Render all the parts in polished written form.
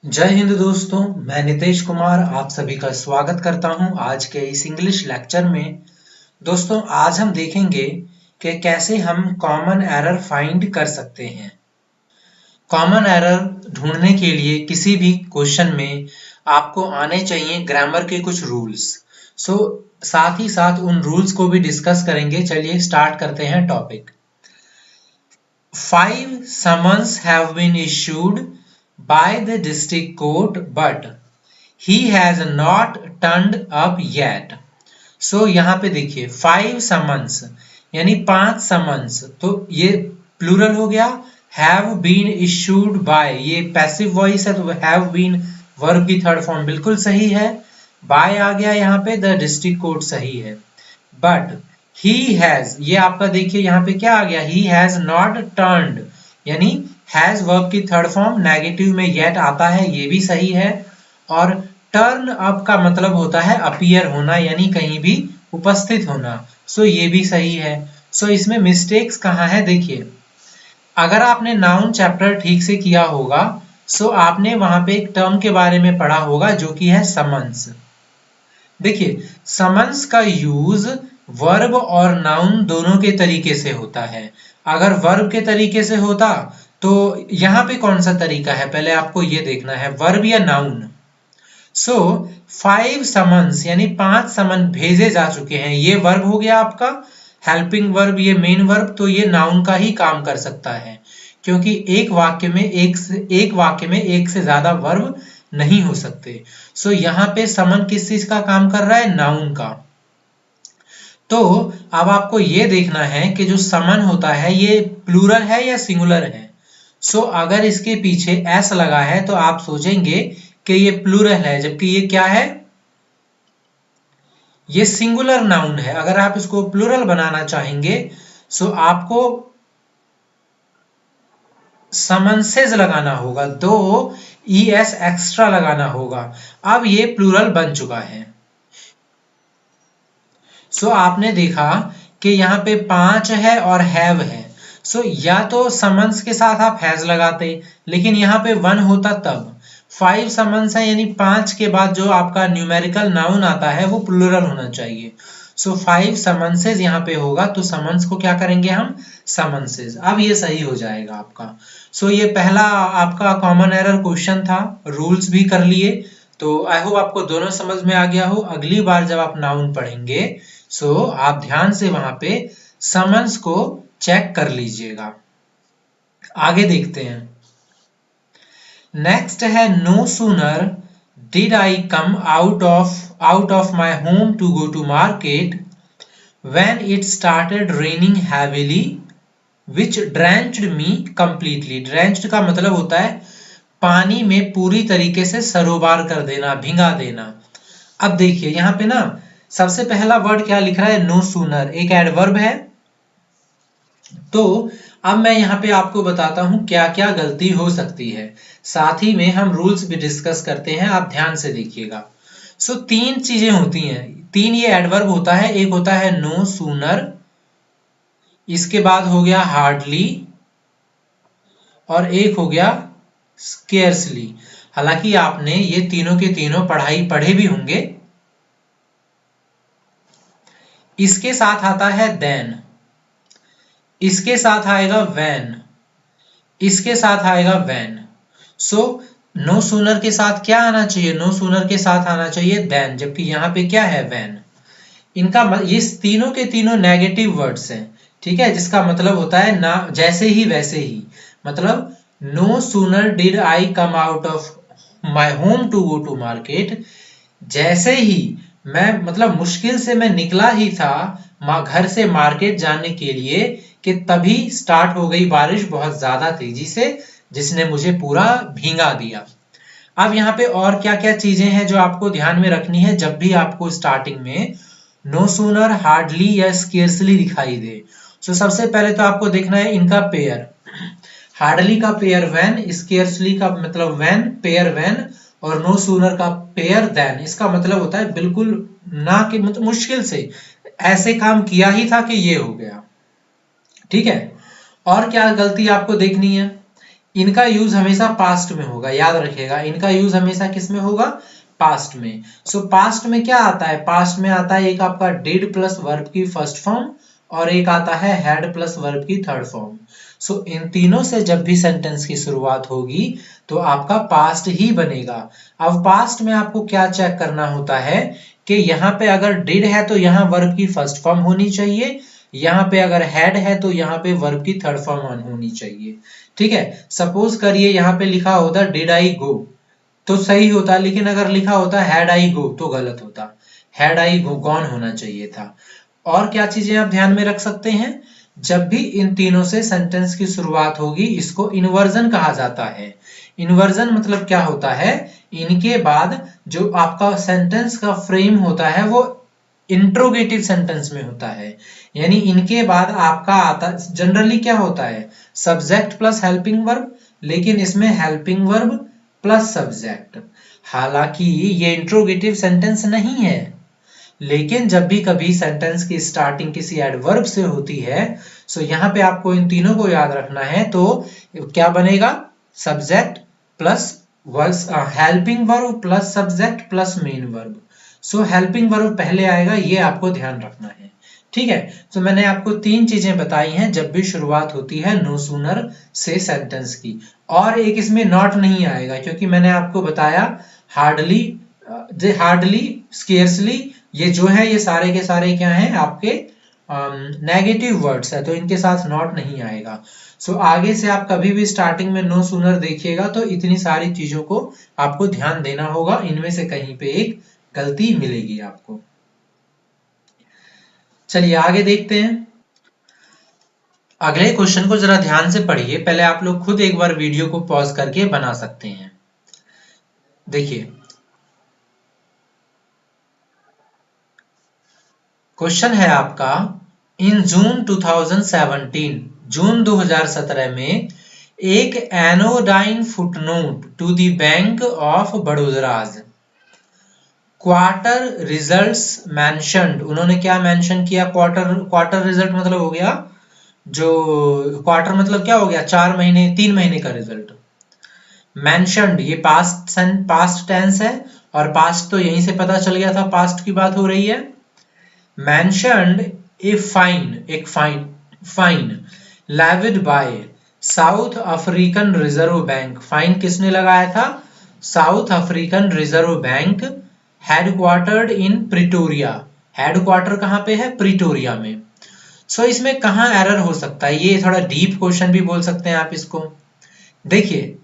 जय हिंद दोस्तों, मैं नितेश कुमार आप सभी का स्वागत करता हूं आज के इस इंग्लिश लेक्चर में। दोस्तों, आज हम देखेंगे कि कैसे हम कॉमन एरर फाइंड कर सकते हैं। कॉमन एरर ढूंढने के लिए किसी भी क्वेश्चन में आपको आने चाहिए ग्रामर के कुछ रूल्स। साथ ही साथ उन रूल्स को भी डिस्कस करेंगे। चलिए स्टार्ट करते हैं topic. 5 summons have been issued by the district court, but he has not turned up yet. यहाँ पे देखिए 5 summons यानी 5 summons, तो ये प्लूरल हो गया। have been issued by ये पैसिव वॉइस है, तो have been वर्ब की थर्ड फॉर्म बिल्कुल सही है। by आ गया यहाँ पे, द डिस्ट्रिक्ट कोर्ट सही है। बट he has ये आपका देखिए यहाँ पे क्या आ गया, he has not turned यानी has वर्ब की थर्ड फॉर्म, नेगेटिव में yet आता है, ये भी सही है। और टर्न अप का मतलब होता है अपीयर होना यानी कहीं भी उपस्थित होना, ये भी सही है। इसमें मिस्टेक्स कहाँ है देखिए, अगर आपने नाउन चैप्टर ठीक से किया होगा आपने वहां पे एक टर्म के बारे में पढ़ा होगा जो कि है समन्स। देखिए समन्स का यूज वर्ब और नाउन दोनों के तरीके से होता है। अगर वर्ब के तरीके से होता तो यहाँ पे कौन सा तरीका है, पहले आपको ये देखना है, वर्ब या नाउन। 5 समन्स यानी 5 समन भेजे जा चुके हैं, ये वर्ब हो गया आपका हेल्पिंग वर्ब, ये मेन वर्ब, तो ये नाउन का ही काम कर सकता है क्योंकि एक वाक्य में एक से ज्यादा वर्ब नहीं हो सकते। यहाँ पे समन किस चीज का काम कर रहा है, नाउन का। तो अब आपको ये देखना है कि जो समन होता है ये प्लूरल है या सिंगुलर है। अगर इसके पीछे एस लगा है तो आप सोचेंगे कि ये प्लूरल है, जबकि ये क्या है, ये सिंगुलर नाउन है। अगर आप इसको प्लूरल बनाना चाहेंगे आपको समन्सेज लगाना होगा, 2 ES एक्स्ट्रा लगाना होगा। अब ये प्लूरल बन चुका है। आपने देखा कि यहाँ पे 5 है और हैव है। या तो समन्स के साथ आप हैज लगाते, लेकिन यहाँ पे 1 होता तब। 5 समन्स है यानी 5 के बाद जो आपका न्यूमेरिकल नाउन आता है वो प्लूरल होना चाहिए। 5 समन्सेज यहाँ पे होगा, तो समन्स को क्या करेंगे हम, समन्सेज। अब ये सही हो जाएगा आपका। ये पहला आपका कॉमन एरर क्वेश्चन था, रूल्स भी कर लिए। तो आई होप आपको दोनों समझ में आ गया हो। अगली बार जब आप नाउन पढ़ेंगे आप ध्यान से वहां पे समन्स को चेक कर लीजिएगा। आगे देखते हैं। नेक्स्ट है, no sooner did I come out of my home to go to market when it started raining heavily which drenched me completely. Drenched का मतलब होता है पानी में पूरी तरीके से सरोबार कर देना, भिंगा देना। अब देखिए यहाँ पे ना सबसे पहला वर्ड क्या लिख रहा है, नो सूनर, एक एडवर्ब है। तो अब मैं यहाँ पे आपको बताता हूं क्या क्या गलती हो सकती है, साथ ही में हम रूल्स भी डिस्कस करते हैं, आप ध्यान से देखिएगा। 3 चीजें होती हैं, 3 ये एडवर्ब होता है। एक होता है नो सूनर, इसके बाद हो गया हार्डली, और एक हो गया स्केर्सली। हालांकि आपने ये तीनों के तीनों पढ़े भी होंगे। इसके साथ आता है देन, इसके साथ आएगा व्हेन, इसके साथ आएगा व्हेन। नो सूनर के साथ क्या आना चाहिए, नो सूनर के साथ आना चाहिए देन, जबकि यहाँ पे क्या है, व्हेन। इनका ये तीनों के तीनों नेगेटिव वर्ड्स हैं, ठीक है, जिसका मतलब होता है ना जैसे ही वैसे ही। मतलब no sooner did I come out of my home to go to market, जैसे ही मैं, मतलब मुश्किल से मैं निकला ही था घर से मार्केट जाने के लिए, कि तभी स्टार्ट हो गई बारिश बहुत ज्यादा तेजी से, जिसने मुझे पूरा भींगा दिया। अब यहाँ पे और क्या क्या चीजें हैं जो आपको ध्यान में रखनी है जब भी आपको स्टार्टिंग में नो सूनर, हार्डली या स्केर्सली दिखाई दे। सबसे पहले तो आपको देखना है इनका पेयर। हार्डली का पेयर व्हेन, स्केर्सली का मतलब व्हेन, पेयर व्हेन, और नो सूनर का पेयर देन। इसका मतलब होता है बिल्कुल ना कि मतलब मुश्किल से ऐसे काम किया ही था कि ये हो गया, ठीक है। और क्या गलती आपको देखनी है, इनका यूज हमेशा पास्ट में होगा, याद रखिएगा, इनका यूज हमेशा किस में होगा, पास्ट में। सो पास्ट में क्या आता है, पास्ट में आता है एक आपका डिड प्लस वर्ब की फर्स्ट फॉर्म और एक आता है हैड प्लस वर्ब की थर्ड फॉर्म। सो इन तीनों से जब भी सेंटेंस की शुरुआत होगी तो आपका पास्ट ही बनेगा। अब पास्ट में आपको क्या चेक करना होता है कि यहाँ पे अगर डिड है तो यहाँ वर्ब की फर्स्ट फॉर्म होनी चाहिए, यहाँ पे अगर हैड है तो यहाँ पे वर्ब की थर्ड फॉर्म होनी चाहिए। ठीक है, सपोज करिए यहाँ पे लिखा होता डिड आई गो तो सही होता, लेकिन अगर लिखा होता हैड आई गो तो गलत होता, हैड आई गो गॉन होना चाहिए था। और क्या चीजें आप ध्यान में रख सकते हैं, जब भी इन तीनों से सेंटेंस की शुरुआत होगी इसको इन्वर्जन कहा जाता है। इन्वर्जन मतलब क्या होता है, इनके बाद जो आपका सेंटेंस का फ्रेम होता है वो इंट्रोगेटिव सेंटेंस में होता है, यानी इनके बाद आपका आता, जनरली क्या होता है सब्जेक्ट प्लस हेल्पिंग वर्ब, लेकिन इसमें हेल्पिंग वर्ब प्लस सब्जेक्ट। हालांकि ये इंट्रोगेटिव सेंटेंस नहीं है, लेकिन जब भी कभी सेंटेंस की स्टार्टिंग किसी एडवर्ब से होती है, सो यहाँ पे आपको इन तीनों को याद रखना है। तो क्या बनेगा, subject plus helping verb plus subject plus main verb. So helping verb पहले आएगा, ये आपको ध्यान रखना है। ठीक है, तो मैंने आपको तीन चीजें बताई हैं जब भी शुरुआत होती है नो सूनर से सेंटेंस की। और एक इसमें नॉट नहीं आएगा, क्योंकि मैंने आपको बताया हार्डली, हार्डली, स्केर्सली, ये जो है ये सारे के सारे क्या हैं आपके नेगेटिव वर्ड्स है, तो इनके साथ नॉट नहीं आएगा। सो आगे से आप कभी भी स्टार्टिंग में नो सूनर देखिएगा तो इतनी सारी चीजों को आपको ध्यान देना होगा, इनमें से कहीं पे एक गलती मिलेगी आपको। चलिए आगे देखते हैं। अगले क्वेश्चन को जरा ध्यान से पढ़िए, पहले आप लोग खुद एक बार वीडियो को पॉज करके बना सकते हैं। देखिए क्वेश्चन है आपका, इन जून 2017, जून 2017 में एक anodyne footnote to the bank of Baroda's quarter results mentioned, उन्होंने क्या मेंशन किया, क्वार्टर रिजल्ट मतलब हो गया, जो क्वार्टर मतलब क्या हो गया, 4 महीने 3 महीने का रिजल्ट। मेंशन्ड ये पास्ट टेंस है, और पास्ट तो यहीं से पता चल गया था, पास्ट की बात हो रही है। मेंशन्ड ए फाइन, एक fine levied by South African Reserve Bank, fine किसने लगाया था, South African Reserve Bank, headquartered in Pretoria, headquarter कहां पे है, प्रिटोरिया में। सो इसमें कहां एरर हो सकता है, ये थोड़ा डीप क्वेश्चन भी बोल सकते हैं आप इसको। देखिए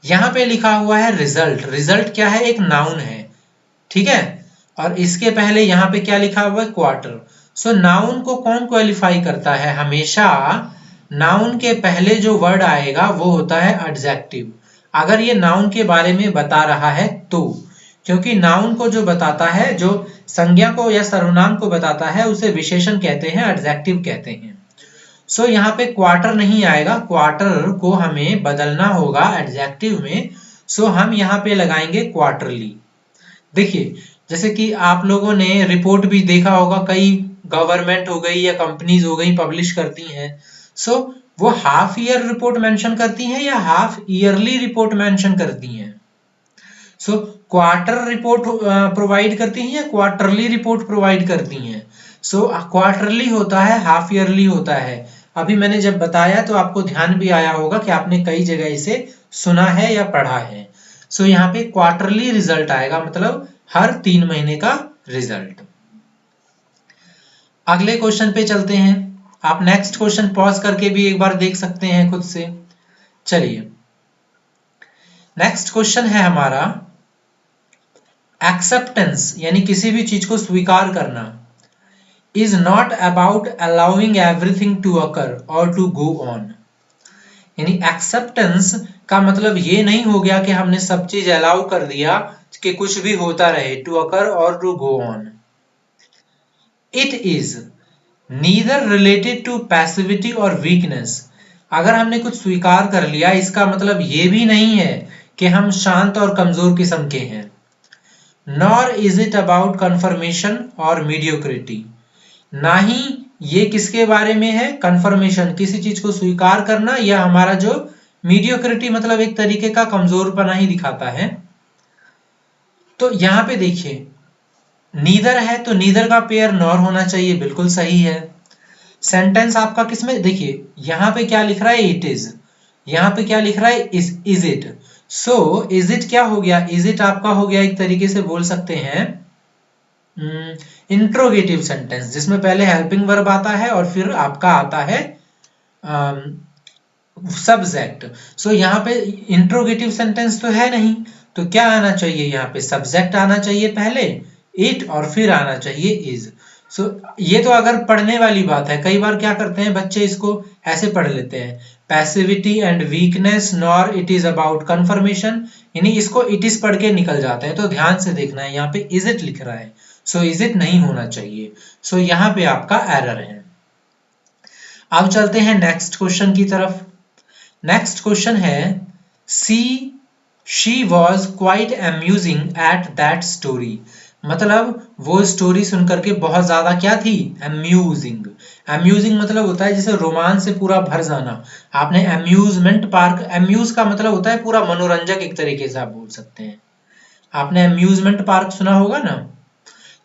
यहां पे लिखा हुआ है रिजल्ट, रिजल्ट क्या है, एक नाउन है, ठीक है, और इसके पहले यहाँ पे क्या लिखा हुआ है, क्वार्टर। सो नाउन को कौन क्वालिफाई करता है, हमेशा नाउन के पहले जो वर्ड आएगा वो होता है एडजेक्टिव, अगर ये नाउन के बारे में बता रहा है तो, क्योंकि नाउन को जो बताता है, जो संज्ञा को या सर्वनाम को बताता है उसे विशेषण कहते हैं, एडजेक्टिव कहते हैं। सो यहाँ पे क्वार्टर नहीं आएगा, क्वार्टर को हमें बदलना होगा एडजेक्टिव में। सो हम यहाँ पे लगाएंगे क्वार्टरली। देखिए जैसे कि आप लोगों ने रिपोर्ट भी देखा होगा, कई गवर्नमेंट हो गई या कंपनीज हो गई पब्लिश करती हैं, सो वो हाफ ईयर रिपोर्ट मेंशन करती हैं या हाफ ईयरली रिपोर्ट मेंशन करती हैं। सो क्वार्टर रिपोर्ट प्रोवाइड करती हैं या क्वार्टरली रिपोर्ट प्रोवाइड करती हैं। सो क्वार्टरली होता है, हाफ ईयरली होता है। अभी मैंने जब बताया तो आपको ध्यान भी आया होगा कि आपने कई जगह इसे सुना है या पढ़ा है। सो यहाँ पे क्वार्टरली रिजल्ट आएगा, मतलब हर 3 महीने का रिजल्ट। अगले क्वेश्चन पे चलते हैं, आप नेक्स्ट क्वेश्चन पॉज करके भी एक बार देख सकते हैं खुद से। चलिए नेक्स्ट क्वेश्चन है हमारा, एक्सेप्टेंस यानी किसी भी चीज को स्वीकार करना, is not about allowing everything to occur or to go on. यानी एक्सेप्टेंस का मतलब ये नहीं हो गया कि हमने सब चीज अलाउ कर दिया कि कुछ भी होता रहे, to occur or to go on. It is neither related to passivity or weakness, अगर हमने कुछ स्वीकार कर लिया इसका मतलब ये भी नहीं है कि हम शांत और कमजोर किस्म के हैं। Nor is it about confirmation और मीडियोक्रिटी, ना ही ये किसके बारे में है, कंफर्मेशन, किसी चीज को स्वीकार करना या हमारा जो मीडियोक्रिटी मतलब एक तरीके का कमजोरपना ही दिखाता है। तो यहाँ पे देखिए नीदर है तो नीदर का पेयर नॉर होना चाहिए, बिल्कुल सही है। सेंटेंस आपका किसमें, देखिए यहाँ पे क्या लिख रहा है, इट इज, यहाँ पे क्या लिख रहा है, is it. So is it क्या हो गया, इज इट आपका हो गया एक तरीके से बोल सकते हैं इंट्रोगेटिव सेंटेंस, जिसमें पहले हेल्पिंग वर्ब आता है और फिर आपका आता है सब्जेक्ट। सो यहाँ पे इंट्रोगेटिव सेंटेंस तो है नहीं, तो क्या आना चाहिए, यहाँ पे सब्जेक्ट आना चाहिए पहले, इट, और फिर आना चाहिए इज। सो ये तो अगर पढ़ने वाली बात है, कई बार क्या करते हैं बच्चे इसको ऐसे पढ़ लेते हैं, passivity and weakness nor it is about confirmation, यानी इसको इट इज पढ़ के निकल जाते हैं। तो ध्यान से देखना है, यहाँ पे इज इट लिख रहा है, सो इज इट नहीं होना चाहिए। सो यहाँ पे आपका एरर है। अब चलते हैं नेक्स्ट क्वेश्चन की तरफ। नेक्स्ट क्वेश्चन है she was quite amusing at that story, मतलब वो स्टोरी सुनकर के बहुत ज्यादा क्या थी, अम्यूजिंग। अम्यूजिंग मतलब होता है जैसे रोमांच से पूरा भर जाना। आपने अम्यूजमेंट पार्क, अम्यूज का मतलब होता है पूरा मनोरंजक, एक तरीके से आप बोल सकते हैं। आपने अम्यूजमेंट पार्क सुना होगा ना।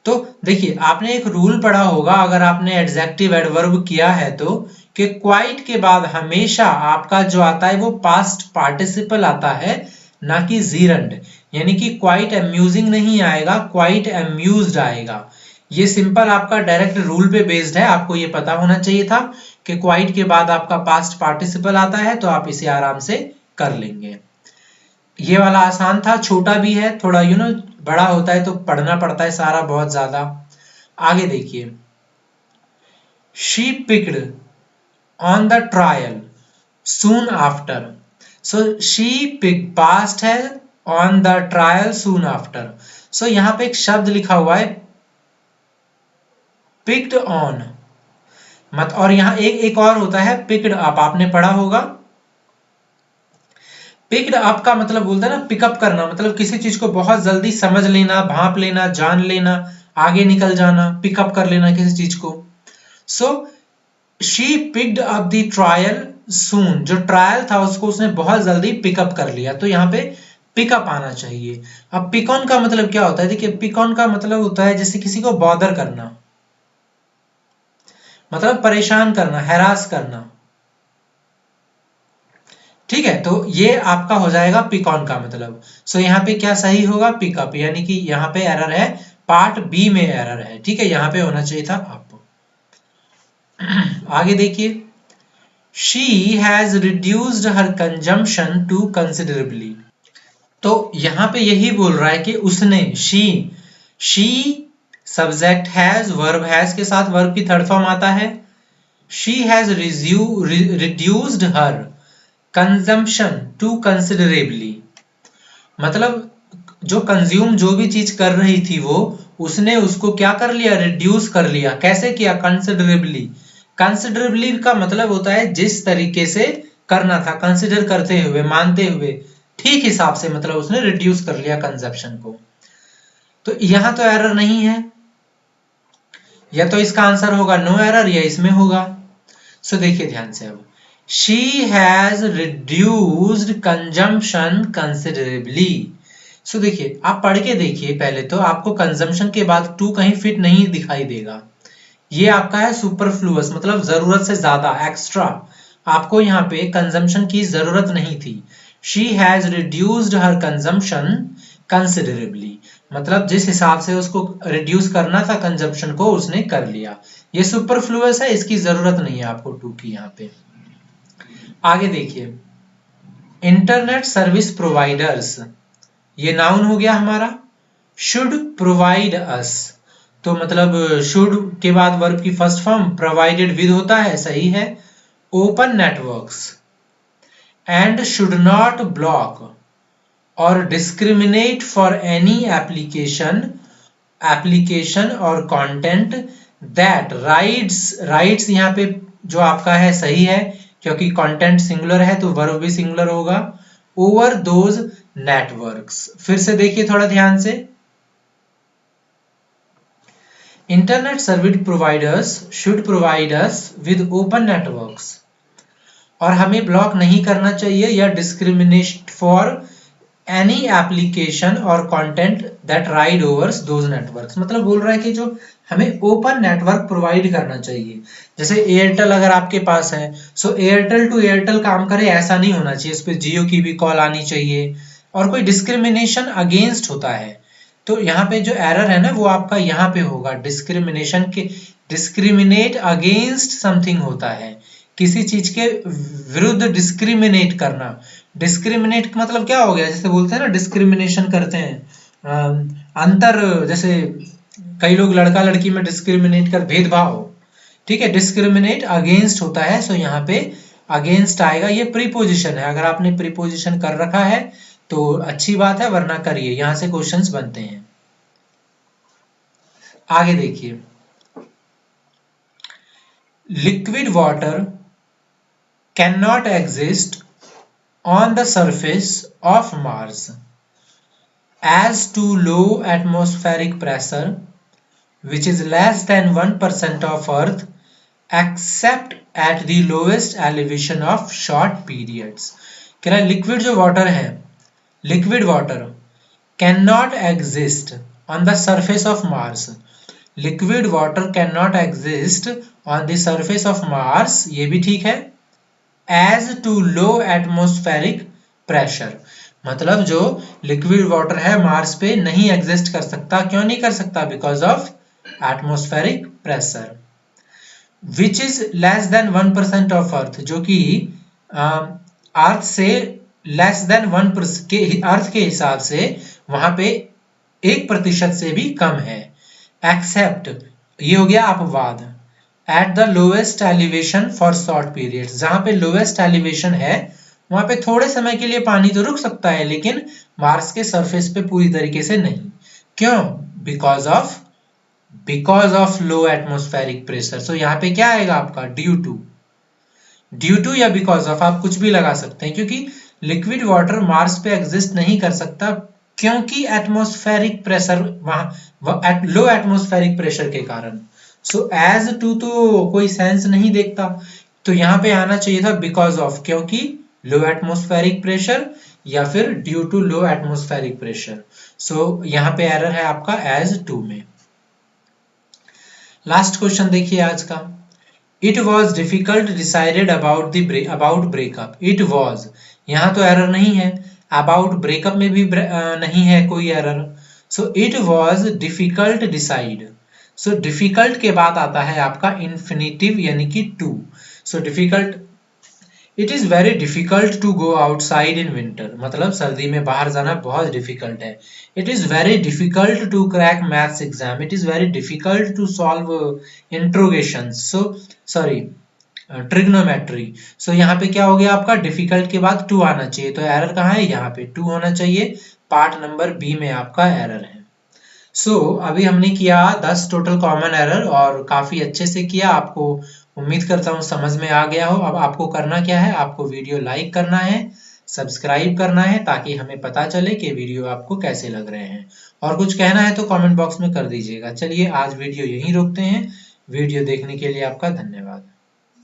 तो देखिए आपने एक रूल पढ़ा होगा, अगर आपने एडजेक्टिव एडवर्ब किया है तो, कि क्वाइट के बाद हमेशा आपका जो आता है वो पास्ट पार्टिसिपल आता है, ना कि जीरंड। यानी कि क्वाइट अम्यूजिंग नहीं आएगा, क्वाइट अम्यूज्ड आएगा। ये सिंपल आपका डायरेक्ट रूल पे बेस्ड है, आपको ये पता होना चाहिए था कि क्वाइट के बाद आपका पास्ट पार्टिसिपल आता है, तो आप इसे आराम से कर लेंगे। ये वाला आसान था, छोटा भी है थोड़ा, बड़ा होता है तो पढ़ना पड़ता है सारा बहुत ज्यादा। आगे देखिए, she picked on the trial soon after. So she pick past है, on the trial soon after. So यहां पे एक शब्द लिखा हुआ है पिक्ड ऑन मत, और यहां एक और होता है पिक्ड अप, आपने पढ़ा होगा। पिक्ड अप का मतलब बोलता है ना पिकअप करना, मतलब किसी चीज को बहुत जल्दी समझ लेना, भांप लेना, जान लेना, आगे निकल जाना, पिकअप कर लेना किसी चीज को। So she picked up the trial soon, जो ट्रायल था उसको उसने बहुत जल्दी पिकअप कर लिया, तो यहाँ पे पिकअप आना चाहिए। अब पिकॉन का मतलब क्या होता है, देखिए पिकॉन का मतलब होता है जैसे किसी को बॉदर करना, मतलब परेशान करना, हैरास करना। ठीक है, तो ये आपका हो जाएगा पिकॉन का मतलब। सो यहाँ पे क्या सही होगा, पिकअप, यानी कि यहाँ पे एरर है, पार्ट बी में एरर है। ठीक है, यहाँ पे होना चाहिए था अप। आगे देखिए, she has reduced her consumption to considerably. तो यहाँ पे यही बोल रहा है कि उसने, she subject has, verb has के साथ वर्ब की थर्ड फॉर्म आता है। She has reduced her consumption to considerably, मतलब जो कंज्यूम जो भी चीज कर रही थी वो, उसने उसको क्या कर लिया, रिड्यूस कर लिया। कैसे किया, कंसिडरेबली। कंसिडरेबली का मतलब होता है जिस तरीके से करना था, कंसिडर करते हुए, मानते हुए, ठीक हिसाब से, मतलब उसने रिड्यूस कर लिया कंजप्शन को। तो यहां तो एरर नहीं है, या तो इसका आंसर होगा नो एरर, या इसमें होगा। सो देखिए ध्यान से, अब she has reduced consumption considerably. So देखिए आप पढ़ के देखिए पहले, तो आपको कंजम्पशन के बाद टू कहीं फिट नहीं दिखाई देगा। ये आपका है सुपरफ्लुअस, मतलब जरूरत से ज्यादा, एक्स्ट्रा। आपको यहाँ पे कंजम्पशन की जरूरत नहीं थी। She has reduced her consumption considerably, मतलब जिस हिसाब से उसको रिड्यूस करना था कंजम्पशन को, उसने कर लिया। ये सुपरफ्लुअस है, इसकी जरूरत नहीं है आपको टू की यहाँ पे। आगे देखिए, इंटरनेट सर्विस प्रोवाइडर्स, ये नाउन हो गया हमारा। शुड प्रोवाइड अस, तो मतलब शुड के बाद वर्ब की फर्स्ट फॉर्म प्रोवाइडेड विद होता है, सही है। Open networks and should not block और डिस्क्रिमिनेट फॉर एनी एप्लीकेशन और कंटेंट दैट राइट्स यहाँ पे जो आपका है सही है, क्योंकि कंटेंट सिंगुलर है तो वर्ब भी सिंगुलर होगा। ओवर दोज नेटवर्क्स, फिर से देखिए थोड़ा ध्यान से, Internet service providers should provide us with open networks और हमें ब्लॉक नहीं करना चाहिए या डिस्क्रिमिनेट फॉर एनी एप्लीकेशन और content that ride overs those networks. मतलब बोल रहा है कि जो हमें ओपन नेटवर्क प्रोवाइड करना चाहिए। जैसे एयरटेल अगर आपके पास है, सो एयरटेल टू एयरटेल काम करे, ऐसा नहीं होना चाहिए। इस पे जियो की भी कॉल आनी चाहिए और कोई डिस्क्रिमिनेशन अगेंस्ट होता है तो यहाँ पे जो एरर है ना वो आपका यहाँ पे होगा। डिस्क्रिमिनेशन के, डिस्क्रिमिनेट अगेंस्ट समथिंग होता है, किसी चीज के विरुद्ध डिस्क्रिमिनेट करना। डिस्क्रिमिनेट मतलब क्या हो गया, जैसे बोलते हैं ना डिस्क्रिमिनेशन करते हैं, अंतर, जैसे कई लोग लड़का लड़की में डिस्क्रिमिनेट कर, भेदभाव, ठीक है। डिस्क्रिमिनेट अगेंस्ट होता है, सो यहाँ पे अगेंस्ट आएगा। ये प्रीपोजिशन है, अगर आपने प्रीपोजिशन कर रखा है तो अच्छी बात है, वरना करिए, यहां से क्वेश्चंस बनते हैं। आगे देखिए, liquid water can not exist on the surface of Mars as too low atmospheric pressure which is less than 1% of Earth except at the lowest elevation of short periods। कह रहा है लिक्विड जो water है, liquid water can not exist on the surface of Mars. Liquid water can not exist on the surface of Mars, ये भी ठीक है। As to low atmospheric pressure, मतलब जो लिक्विड वाटर है मार्स पे नहीं एग्जिस्ट कर सकता। क्यों नहीं कर सकता? Because of atmospheric pressure which is less than 1% of earth, जो कि अर्थ से लेस देन 1% के, अर्थ के हिसाब से वहां पे 1% से भी कम है। एक्सेप्ट, ये हो गया अपवाद, at the lowest elevation for short period, जहां पे लोएस्ट एलिवेशन है वहां पे थोड़े समय के लिए पानी तो रुक सकता है, लेकिन मार्स के सरफेस पे पूरी तरीके से नहीं। क्यों? Because of low atmospheric pressure. So यहाँ पे क्या आएगा आपका? ड्यू टू या बिकॉज ऑफ, आप कुछ भी लगा सकते हैं, क्योंकि लिक्विड वाटर मार्स पे एग्जिस्ट नहीं कर सकता क्योंकि एटमोस्फेरिक प्रेशर वहां लो एटमोस्फेरिक प्रेशर के कारण। सो एज टू तो कोई सेंस नहीं देखता, तो यहाँ पे आना चाहिए था बिकॉज ऑफ, क्योंकि लो एटमोस्फेरिक प्रेशर, या फिर due to low atmospheric pressure. So यहाँ पे एरर है आपका एज टू में। लास्ट क्वेश्चन देखिए आज का, it was difficult decided about breakup. It was, यहाँ तो एरर नहीं है, अबाउट ब्रेकअप में भी नहीं है कोई error. So it was difficult decide. So difficult के बाद आता है आपका इंफिनिटिव यानी कि to. So difficult, it is very difficult to go outside in winter, मतलब सर्दी में बाहर जाना बहुत डिफिकल्ट है। It is very difficult to crack maths exam, it is very difficult to solve interrogation, so sorry trigonometry. So यहाँ पे क्या हो गया आपका? डिफिकल्ट के बाद टू आना चाहिए, तो एरर कहाँ है? यहाँ पे टू होना चाहिए, पार्ट नंबर बी में आपका एरर है। अभी हमने किया 10 टोटल कॉमन एरर और काफी अच्छे से किया। आपको उम्मीद करता हूँ समझ में आ गया हो। अब आपको करना क्या है? आपको वीडियो लाइक करना है, सब्सक्राइब करना है, ताकि हमें पता चले कि वीडियो आपको कैसे लग रहे हैं। और कुछ कहना है तो कमेंट बॉक्स में कर दीजिएगा। चलिए आज वीडियो यहीं रोकते हैं। वीडियो देखने के लिए आपका धन्यवाद।